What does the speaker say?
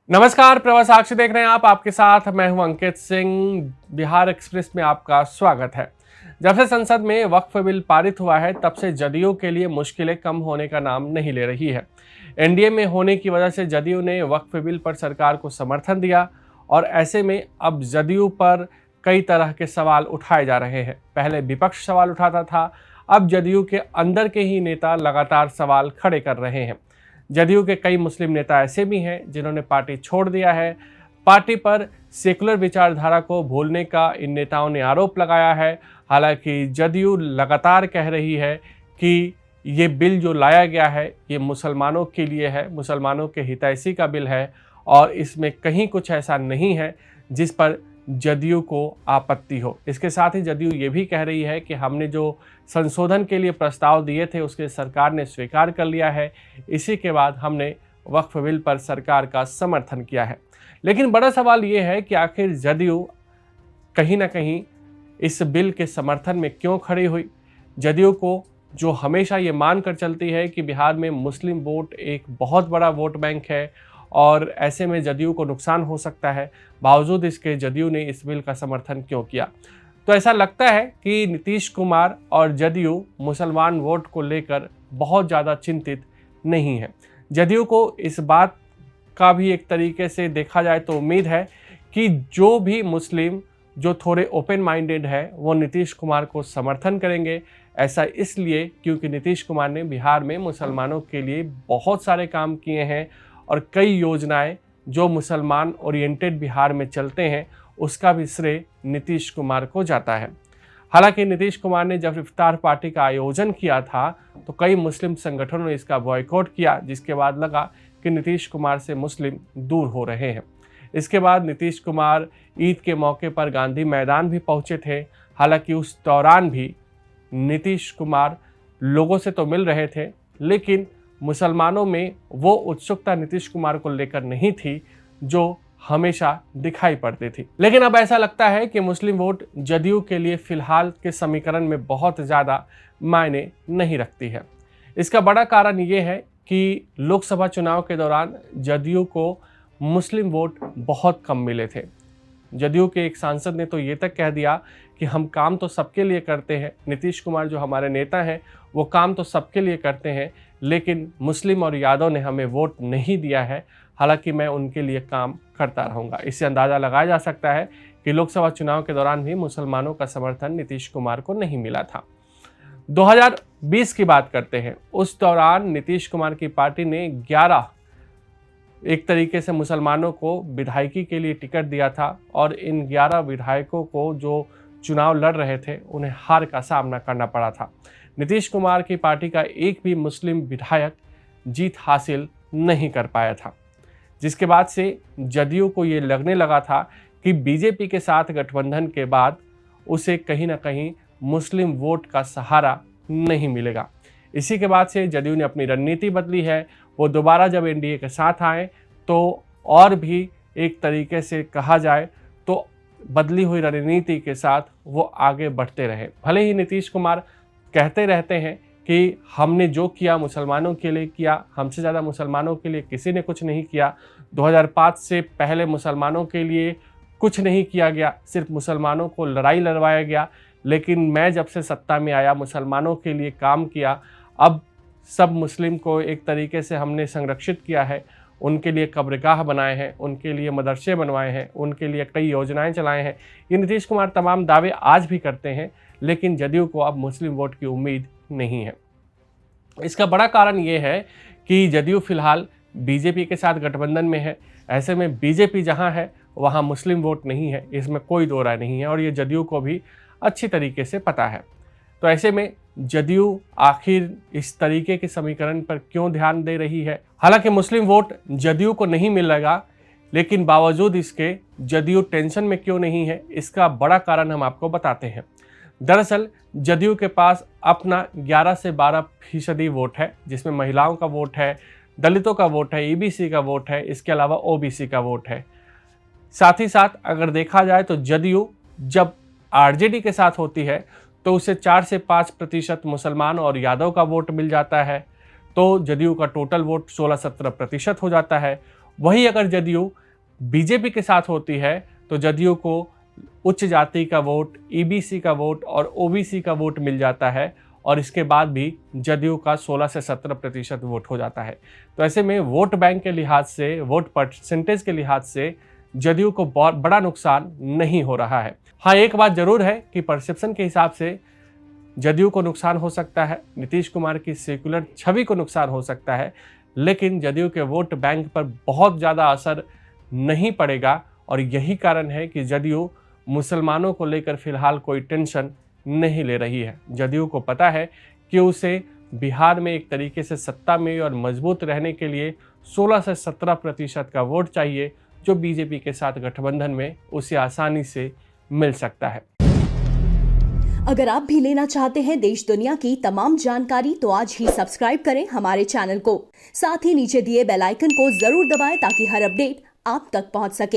नमस्कार, प्रवास साक्षी देख रहे हैं आप। आपके साथ मैं हूं अंकित सिंह। बिहार एक्सप्रेस में आपका स्वागत है। जब से संसद में वक्फ बिल पारित हुआ है, तब से जदयू के लिए मुश्किलें कम होने का नाम नहीं ले रही है। एनडीए में होने की वजह से जदयू ने वक्फ बिल पर सरकार को समर्थन दिया और ऐसे में अब जदयू पर कई तरह के सवाल उठाए जा रहे हैं। पहले विपक्ष सवाल उठाता था, अब जदयू के अंदर के ही नेता लगातार सवाल खड़े कर रहे हैं। जदयू के कई मुस्लिम नेता ऐसे भी हैं जिन्होंने पार्टी छोड़ दिया है। पार्टी पर सेकुलर विचारधारा को भूलने का इन नेताओं ने आरोप लगाया है। हालांकि जदयू लगातार कह रही है कि ये बिल जो लाया गया है ये मुसलमानों के लिए है, मुसलमानों के हितैषी का बिल है और इसमें कहीं कुछ ऐसा नहीं है जिस पर जदयू को आपत्ति हो। इसके साथ ही जदयू ये भी कह रही है कि हमने जो संशोधन के लिए प्रस्ताव दिए थे उसके सरकार ने स्वीकार कर लिया है। इसी के बाद हमने वक्फ बिल पर सरकार का समर्थन किया है। लेकिन बड़ा सवाल ये है कि आखिर जदयू कहीं ना कहीं इस बिल के समर्थन में क्यों खड़ी हुई। जदयू को जो हमेशा ये मान कर चलती है कि बिहार में मुस्लिम वोट एक बहुत बड़ा वोट बैंक है और ऐसे में जदयू को नुकसान हो सकता है, बावजूद इसके जदयू ने इस बिल का समर्थन क्यों किया। तो ऐसा लगता है कि नीतीश कुमार और जदयू मुसलमान वोट को लेकर बहुत ज़्यादा चिंतित नहीं है। जदयू को इस बात का भी एक तरीके से देखा जाए तो उम्मीद है कि जो भी मुस्लिम जो थोड़े ओपन माइंडेड है वो नीतीश कुमार को समर्थन करेंगे। ऐसा इसलिए क्योंकि नीतीश कुमार ने बिहार में मुसलमानों के लिए बहुत सारे काम किए हैं और कई योजनाएं जो मुसलमान ओरिएंटेड बिहार में चलते हैं उसका भी श्रेय नीतीश कुमार को जाता है। हालांकि नीतीश कुमार ने जब इफ्तार पार्टी का आयोजन किया था तो कई मुस्लिम संगठनों ने इसका बॉयकॉट किया, जिसके बाद लगा कि नीतीश कुमार से मुस्लिम दूर हो रहे हैं। इसके बाद नीतीश कुमार ईद के मौके पर गांधी मैदान भी पहुंचे थे। हालांकि उस दौरान भी नीतीश कुमार लोगों से तो मिल रहे थे, लेकिन मुसलमानों में वो उत्सुकता नीतीश कुमार को लेकर नहीं थी जो हमेशा दिखाई पड़ती थी। लेकिन अब ऐसा लगता है कि मुस्लिम वोट जदयू के लिए फिलहाल के समीकरण में बहुत ज़्यादा मायने नहीं रखती है। इसका बड़ा कारण ये है कि लोकसभा चुनाव के दौरान जदयू को मुस्लिम वोट बहुत कम मिले थे। जदयू के एक सांसद ने तो ये तक कह दिया कि हम काम तो सबके लिए करते हैं, नीतीश कुमार जो हमारे नेता हैं वो काम तो सबके लिए करते हैं, लेकिन मुस्लिम और यादव ने हमें वोट नहीं दिया है। हालांकि मैं उनके लिए काम करता रहूँगा। इससे अंदाज़ा लगाया जा सकता है कि लोकसभा चुनाव के दौरान भी मुसलमानों का समर्थन नीतीश कुमार को नहीं मिला था। 2020 की बात करते हैं। उस दौरान नीतीश कुमार की पार्टी ने 11 एक तरीके से मुसलमानों को विधायकी के लिए टिकट दिया था और इन 11 विधायकों को जो चुनाव लड़ रहे थे उन्हें हार का सामना करना पड़ा था। नीतीश कुमार की पार्टी का एक भी मुस्लिम विधायक जीत हासिल नहीं कर पाया था, जिसके बाद से जदयू को ये लगने लगा था कि बीजेपी के साथ गठबंधन के बाद उसे कहीं ना कहीं मुस्लिम वोट का सहारा नहीं मिलेगा। इसी के बाद से जदयू ने अपनी रणनीति बदली है। वो दोबारा जब एनडीए के साथ आए तो और भी एक तरीके से कहा जाए तो बदली हुई रणनीति के साथ वो आगे बढ़ते रहे। भले ही नीतीश कुमार कहते रहते हैं कि हमने जो किया मुसलमानों के लिए किया, हमसे ज़्यादा मुसलमानों के लिए किसी ने कुछ नहीं किया। 2005 से पहले मुसलमानों के लिए कुछ नहीं किया गया, सिर्फ मुसलमानों को लड़ाई लड़वाया गया। लेकिन मैं जब से सत्ता में आया मुसलमानों के लिए काम किया। अब सब मुस्लिम को एक तरीके से हमने संरक्षित किया है, उनके लिए कब्रगाह बनाए हैं, उनके लिए मदरसे बनवाए हैं, उनके लिए कई योजनाएं चलाए हैं। ये नीतीश कुमार तमाम दावे आज भी करते हैं, लेकिन जदयू को अब मुस्लिम वोट की उम्मीद नहीं है। इसका बड़ा कारण ये है कि जदयू फिलहाल बीजेपी के साथ गठबंधन में है। ऐसे में बीजेपी जहां है वहां मुस्लिम वोट नहीं है, इसमें कोई दो राय नहीं है और ये जदयू को भी अच्छी तरीके से पता है। तो ऐसे में जदयू आखिर इस तरीके के समीकरण पर क्यों ध्यान दे रही है। हालांकि मुस्लिम वोट जदयू को नहीं मिलेगा, लेकिन बावजूद इसके जदयू टेंशन में क्यों नहीं है, इसका बड़ा कारण हम आपको बताते हैं। दरअसल जदयू के पास अपना 11 से 12% वोट है, जिसमें महिलाओं का वोट है, दलितों का वोट है, ईबीसी का वोट है, इसके अलावा ओबीसी का वोट है। साथ ही साथ अगर देखा जाए तो जदयू जब आरजेडी के साथ होती है तो उसे 4 से 5% मुसलमान और यादव का वोट मिल जाता है। तो जदयू का टोटल वोट 16-17% हो जाता है। वही अगर जदयू बीजेपी के साथ होती है तो जदयू को उच्च जाति का वोट, ईबीसी का वोट और ओबीसी का वोट मिल जाता है और इसके बाद भी जदयू का 16 से 17% वोट हो जाता है। तो ऐसे में वोट बैंक के लिहाज से, वोट परसेंटेज के लिहाज से जदयू को बहुत बड़ा नुकसान नहीं हो रहा है। हाँ, एक बात जरूर है कि परसेप्शन के हिसाब से जदयू को नुकसान हो सकता है, नीतीश कुमार की सेक्युलर छवि को नुकसान हो सकता है, लेकिन जदयू के वोट बैंक पर बहुत ज़्यादा असर नहीं पड़ेगा और यही कारण है कि जदयू मुसलमानों को लेकर फिलहाल कोई टेंशन नहीं ले रही है। जदयू को पता है कि उसे बिहार में एक तरीके से सत्ता में और मजबूत रहने के लिए 16 से 17% का वोट चाहिए, जो बीजेपी के साथ गठबंधन में उसे आसानी से मिल सकता है। अगर आप भी लेना चाहते हैं देश दुनिया की तमाम जानकारी तो आज ही सब्सक्राइब करें हमारे चैनल को। साथ ही नीचे दिए बेल आइकन को जरूर दबाएं ताकि हर अपडेट आप तक पहुंच सके।